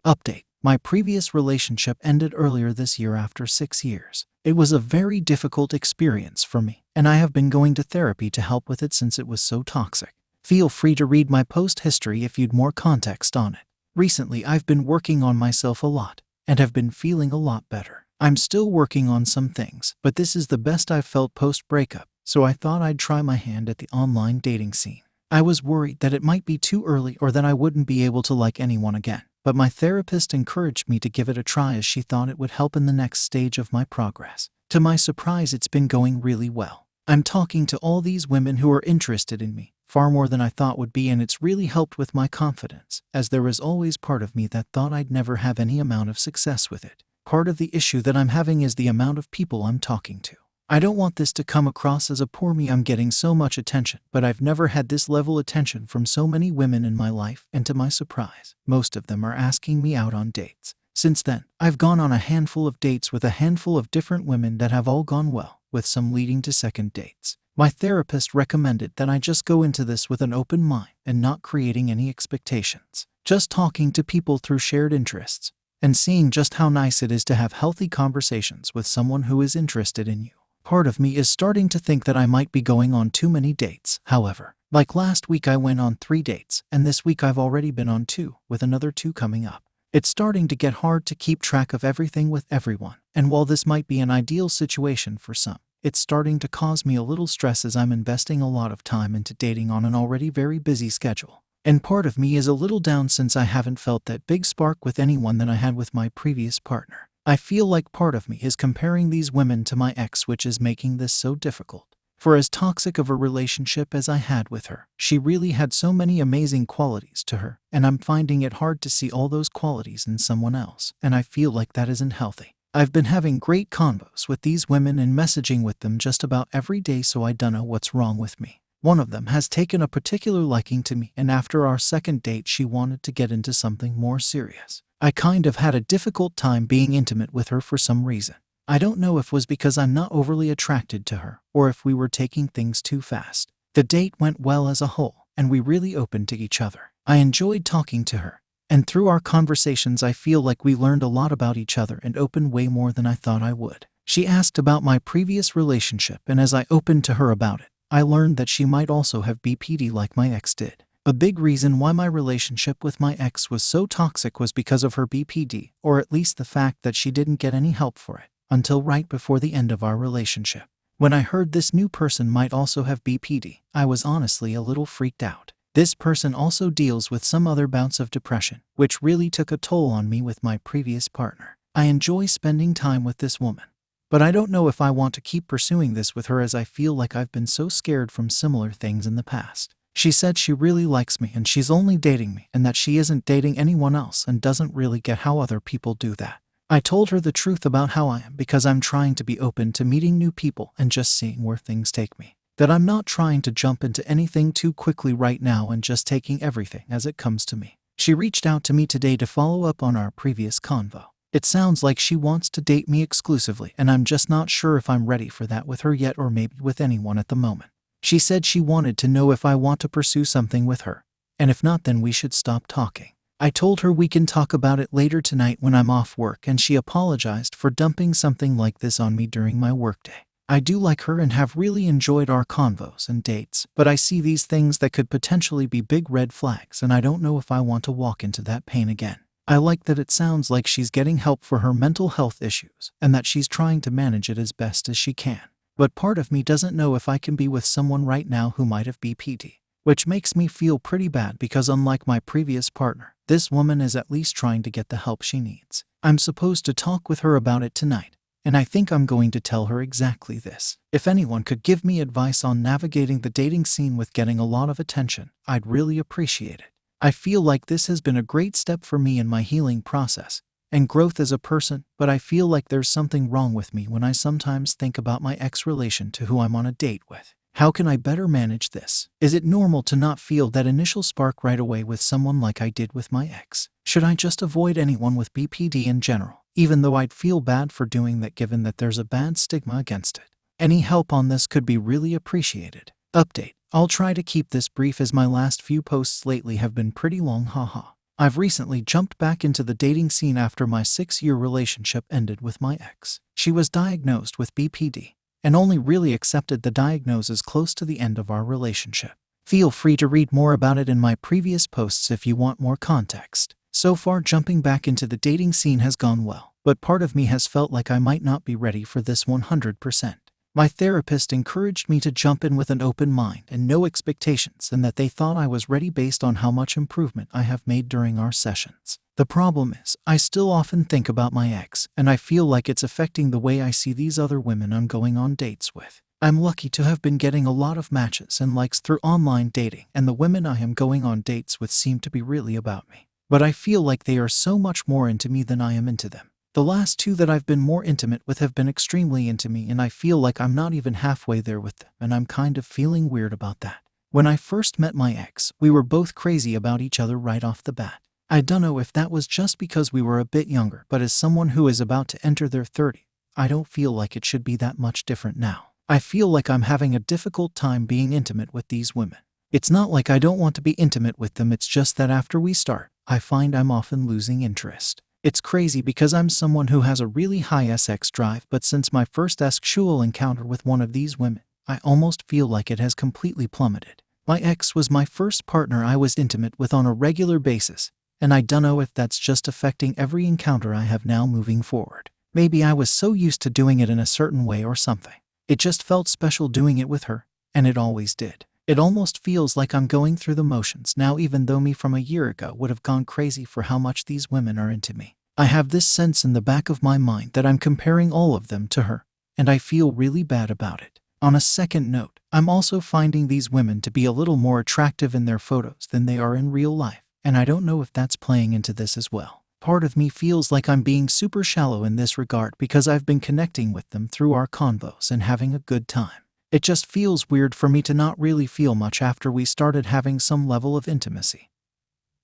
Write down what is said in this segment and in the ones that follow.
Update. My previous relationship ended earlier this year after 6 years. It was a very difficult experience for me, and I have been going to therapy to help with it since it was so toxic. Feel free to read my post history if you'd more context on it. Recently, I've been working on myself a lot, and have been feeling a lot better. I'm still working on some things, but this is the best I've felt post-breakup, so I thought I'd try my hand at the online dating scene. I was worried that it might be too early or that I wouldn't be able to like anyone again, but my therapist encouraged me to give it a try as she thought it would help in the next stage of my progress. To my surprise, it's been going really well. I'm talking to all these women who are interested in me, far more than I thought would be, and it's really helped with my confidence, as there was always part of me that thought I'd never have any amount of success with it. Part of the issue that I'm having is the amount of people I'm talking to. I don't want this to come across as a poor me. I'm getting so much attention, but I've never had this level attention from so many women in my life, and to my surprise, most of them are asking me out on dates. Since then, I've gone on a handful of dates with a handful of different women that have all gone well, with some leading to second dates. My therapist recommended that I just go into this with an open mind and not creating any expectations. Just talking to people through shared interests, and seeing just how nice it is to have healthy conversations with someone who is interested in you. Part of me is starting to think that I might be going on too many dates, however. Like last week I went on 3 dates, and this week I've already been on 2, with another 2 coming up. It's starting to get hard to keep track of everything with everyone, and while this might be an ideal situation for some, it's starting to cause me a little stress as I'm investing a lot of time into dating on an already very busy schedule. And part of me is a little down since I haven't felt that big spark with anyone that I had with my previous partner. I feel like part of me is comparing these women to my ex, which is making this so difficult. For as toxic of a relationship as I had with her, she really had so many amazing qualities to her, and I'm finding it hard to see all those qualities in someone else, and I feel like that isn't healthy. I've been having great convos with these women and messaging with them just about every day, so I don't know what's wrong with me. One of them has taken a particular liking to me, and after our second date she wanted to get into something more serious. I kind of had a difficult time being intimate with her for some reason. I don't know if it was because I'm not overly attracted to her, or if we were taking things too fast. The date went well as a whole, and we really opened to each other. I enjoyed talking to her, and through our conversations I feel like we learned a lot about each other and opened way more than I thought I would. She asked about my previous relationship, and as I opened to her about it, I learned that she might also have BPD like my ex did. A big reason why my relationship with my ex was so toxic was because of her BPD, or at least the fact that she didn't get any help for it, until right before the end of our relationship. When I heard this new person might also have BPD, I was honestly a little freaked out. This person also deals with some other bouts of depression, which really took a toll on me with my previous partner. I enjoy spending time with this woman, but I don't know if I want to keep pursuing this with her, as I feel like I've been so scared from similar things in the past. She said she really likes me and she's only dating me, and that she isn't dating anyone else and doesn't really get how other people do that. I told her the truth about how I am, because I'm trying to be open to meeting new people and just seeing where things take me. That I'm not trying to jump into anything too quickly right now and just taking everything as it comes to me. She reached out to me today to follow up on our previous convo. It sounds like she wants to date me exclusively, and I'm just not sure if I'm ready for that with her yet, or maybe with anyone at the moment. She said she wanted to know if I want to pursue something with her, and if not, then we should stop talking. I told her we can talk about it later tonight when I'm off work, and she apologized for dumping something like this on me during my workday. I do like her and have really enjoyed our convos and dates, but I see these things that could potentially be big red flags, and I don't know if I want to walk into that pain again. I like that it sounds like she's getting help for her mental health issues, and that she's trying to manage it as best as she can. But part of me doesn't know if I can be with someone right now who might have BPD, which makes me feel pretty bad, because unlike my previous partner, this woman is at least trying to get the help she needs. I'm supposed to talk with her about it tonight, and I think I'm going to tell her exactly this. If anyone could give me advice on navigating the dating scene with getting a lot of attention, I'd really appreciate it. I feel like this has been a great step for me in my healing process and growth as a person, but I feel like there's something wrong with me when I sometimes think about my ex relation to who I'm on a date with. How can I better manage this? Is it normal to not feel that initial spark right away with someone like I did with my ex? Should I just avoid anyone with BPD in general, even though I'd feel bad for doing that given that there's a bad stigma against it? Any help on this could be really appreciated. Update. I'll try to keep this brief, as my last few posts lately have been pretty long, haha. I've recently jumped back into the dating scene after my 6-year relationship ended with my ex. She was diagnosed with BPD and only really accepted the diagnosis close to the end of our relationship. Feel free to read more about it in my previous posts if you want more context. So far, jumping back into the dating scene has gone well, but part of me has felt like I might not be ready for this 100%. My therapist encouraged me to jump in with an open mind and no expectations, and that they thought I was ready based on how much improvement I have made during our sessions. The problem is, I still often think about my ex, and I feel like it's affecting the way I see these other women I'm going on dates with. I'm lucky to have been getting a lot of matches and likes through online dating, and the women I am going on dates with seem to be really about me. But I feel like they are so much more into me than I am into them. The last 2 that I've been more intimate with have been extremely into me, and I feel like I'm not even halfway there with them, and I'm kind of feeling weird about that. When I first met my ex, we were both crazy about each other right off the bat. I don't know if that was just because we were a bit younger, but as someone who is about to enter their 30s, I don't feel like it should be that much different now. I feel like I'm having a difficult time being intimate with these women. It's not like I don't want to be intimate with them, it's just that after we start, I find I'm often losing interest. It's crazy because I'm someone who has a really high sex drive, but since my first sexual encounter with one of these women, I almost feel like it has completely plummeted. My ex was my first partner I was intimate with on a regular basis, and I don't know if that's just affecting every encounter I have now moving forward. Maybe I was so used to doing it in a certain way or something. It just felt special doing it with her, and it always did. It almost feels like I'm going through the motions now, even though me from a year ago would have gone crazy for how much these women are into me. I have this sense in the back of my mind that I'm comparing all of them to her, and I feel really bad about it. On a second note, I'm also finding these women to be a little more attractive in their photos than they are in real life, and I don't know if that's playing into this as well. Part of me feels like I'm being super shallow in this regard because I've been connecting with them through our convos and having a good time. It just feels weird for me to not really feel much after we started having some level of intimacy.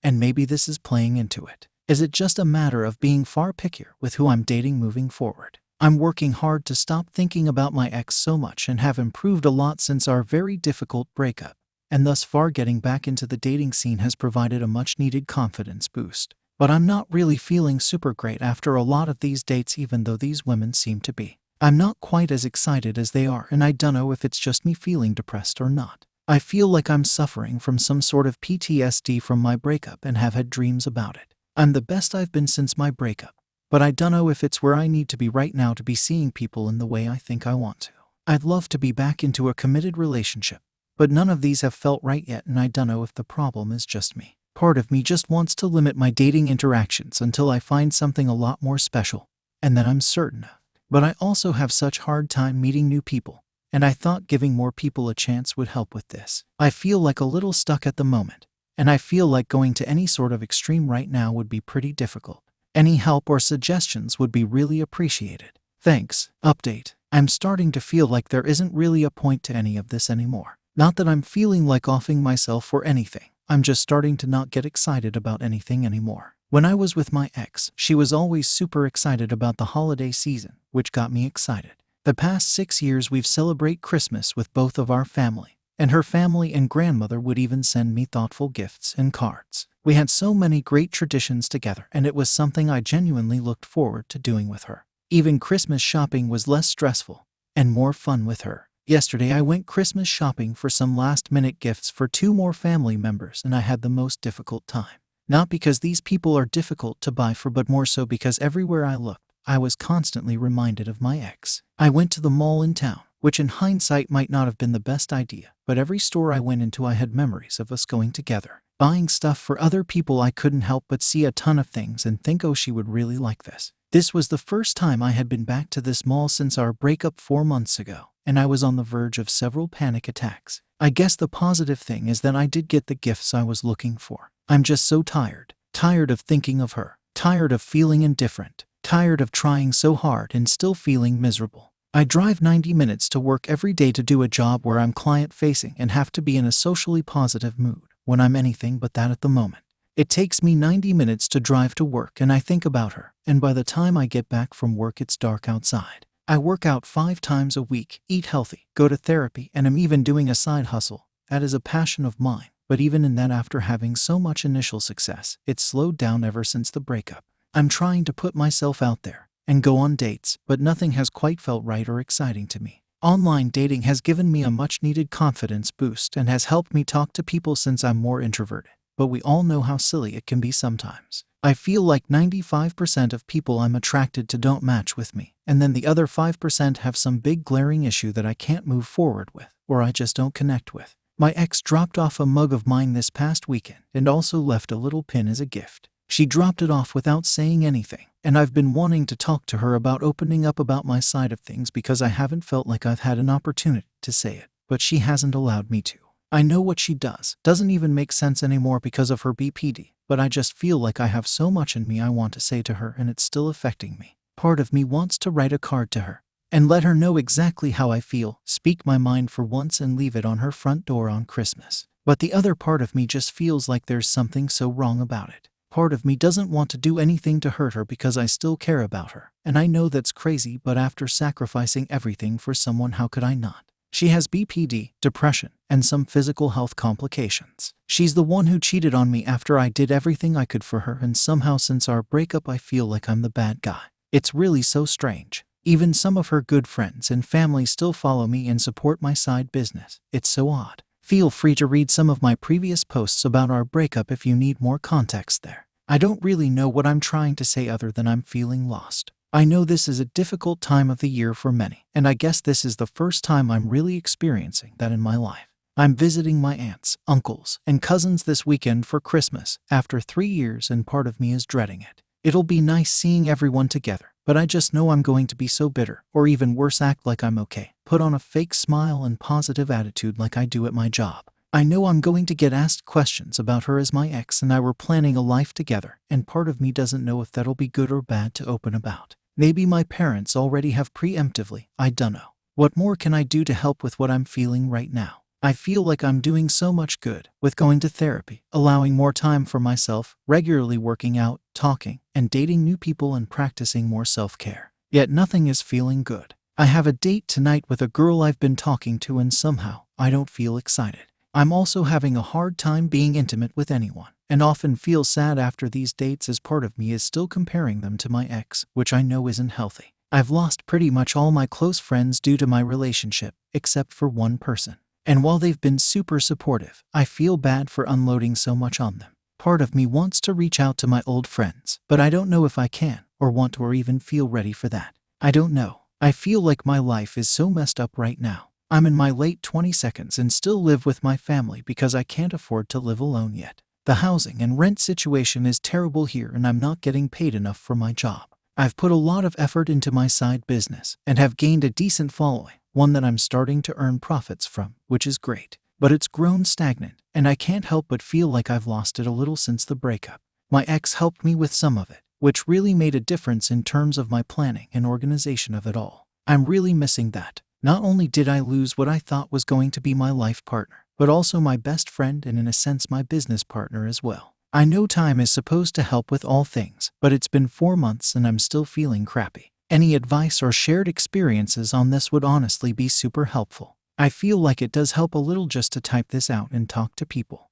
And maybe this is playing into it. Is it just a matter of being far pickier with who I'm dating moving forward? I'm working hard to stop thinking about my ex so much and have improved a lot since our very difficult breakup, and thus far getting back into the dating scene has provided a much-needed confidence boost. But I'm not really feeling super great after a lot of these dates, even though these women seem to be. I'm not quite as excited as they are, and I don't know if it's just me feeling depressed or not. I feel like I'm suffering from some sort of PTSD from my breakup and have had dreams about it. I'm the best I've been since my breakup, but I don't know if it's where I need to be right now to be seeing people in the way I think I want to. I'd love to be back into a committed relationship, but none of these have felt right yet, and I don't know if the problem is just me. Part of me just wants to limit my dating interactions until I find something a lot more special, and that I'm certain of. But I also have such hard time meeting new people, and I thought giving more people a chance would help with this. I feel like a little stuck at the moment, and I feel like going to any sort of extreme right now would be pretty difficult. Any help or suggestions would be really appreciated. Thanks. Update. I'm starting to feel like there isn't really a point to any of this anymore. Not that I'm feeling like offing myself for anything. I'm just starting to not get excited about anything anymore. When I was with my ex, she was always super excited about the holiday season, which got me excited. The past 6 years we've celebrated Christmas with both of our family, and her family and grandmother would even send me thoughtful gifts and cards. We had so many great traditions together, and it was something I genuinely looked forward to doing with her. Even Christmas shopping was less stressful and more fun with her. Yesterday I went Christmas shopping for some last-minute gifts for 2 more family members, and I had the most difficult time. Not because these people are difficult to buy for, but more so because everywhere I looked, I was constantly reminded of my ex. I went to the mall in town, which in hindsight might not have been the best idea, but every store I went into I had memories of us going together, buying stuff for other people. I couldn't help but see a ton of things and think, oh, she would really like this. This was the first time I had been back to this mall since our breakup 4 months ago, and I was on the verge of several panic attacks. I guess the positive thing is that I did get the gifts I was looking for. I'm just so tired. Tired of thinking of her. Tired of feeling indifferent. Tired of trying so hard and still feeling miserable. I drive 90 minutes to work every day to do a job where I'm client-facing and have to be in a socially positive mood when I'm anything but that at the moment. It takes me 90 minutes to drive to work, and I think about her, and by the time I get back from work it's dark outside. I work out 5 times a week, eat healthy, go to therapy, and am even doing a side hustle. That is a passion of mine. but even in that, after having so much initial success, it's slowed down ever since the breakup. I'm trying to put myself out there and go on dates, but nothing has quite felt right or exciting to me. Online dating has given me a much-needed confidence boost and has helped me talk to people since I'm more introverted, but we all know how silly it can be sometimes. I feel like 95% of people I'm attracted to don't match with me, and then the other 5% have some big glaring issue that I can't move forward with, or I just don't connect with. My ex dropped off a mug of mine this past weekend and also left a little pin as a gift. She dropped it off without saying anything, and I've been wanting to talk to her about opening up about my side of things because I haven't felt like I've had an opportunity to say it, but she hasn't allowed me to. I know what she doesn't even make sense anymore because of her BPD, but I just feel like I have so much in me I want to say to her and it's still affecting me. Part of me wants to write a card to her and let her know exactly how I feel, speak my mind for once and leave it on her front door on Christmas. But the other part of me just feels like there's something so wrong about it. Part of me doesn't want to do anything to hurt her because I still care about her. And I know that's crazy, but after sacrificing everything for someone, how could I not? She has BPD, depression, and some physical health complications. She's the one who cheated on me after I did everything I could for her, and somehow since our breakup I feel like I'm the bad guy. It's really so strange. Even some of her good friends and family still follow me and support my side business. It's so odd. Feel free to read some of my previous posts about our breakup if you need more context there. I don't really know what I'm trying to say other than I'm feeling lost. I know this is a difficult time of the year for many, and I guess this is the first time I'm really experiencing that in my life. I'm visiting my aunts, uncles, and cousins this weekend for Christmas after 3 years, and part of me is dreading it. It'll be nice seeing everyone together, but I just know I'm going to be so bitter, or even worse, act like I'm okay, put on a fake smile and positive attitude like I do at my job. I know I'm going to get asked questions about her as my ex and I were planning a life together, and part of me doesn't know if that'll be good or bad to open about. Maybe my parents already have preemptively, I dunno. What more can I do to help with what I'm feeling right now? I feel like I'm doing so much good with going to therapy, allowing more time for myself, regularly working out, talking, and dating new people and practicing more self-care. Yet nothing is feeling good. I have a date tonight with a girl I've been talking to and somehow I don't feel excited. I'm also having a hard time being intimate with anyone, and often feel sad after these dates as part of me is still comparing them to my ex, which I know isn't healthy. I've lost pretty much all my close friends due to my relationship, except for one person. And while they've been super supportive, I feel bad for unloading so much on them. Part of me wants to reach out to my old friends, but I don't know if I can, or want to, or even feel ready for that. I don't know. I feel like my life is so messed up right now. I'm in my late 22nd and still live with my family because I can't afford to live alone yet. The housing and rent situation is terrible here and I'm not getting paid enough for my job. I've put a lot of effort into my side business and have gained a decent following, one that I'm starting to earn profits from, which is great. But it's grown stagnant and I can't help but feel like I've lost it a little since the breakup. My ex helped me with some of it, which really made a difference in terms of my planning and organization of it all. I'm really missing that. Not only did I lose what I thought was going to be my life partner, but also my best friend and in a sense my business partner as well. I know time is supposed to help with all things, but it's been 4 months and I'm still feeling crappy. Any advice or shared experiences on this would honestly be super helpful. I feel like it does help a little just to type this out and talk to people.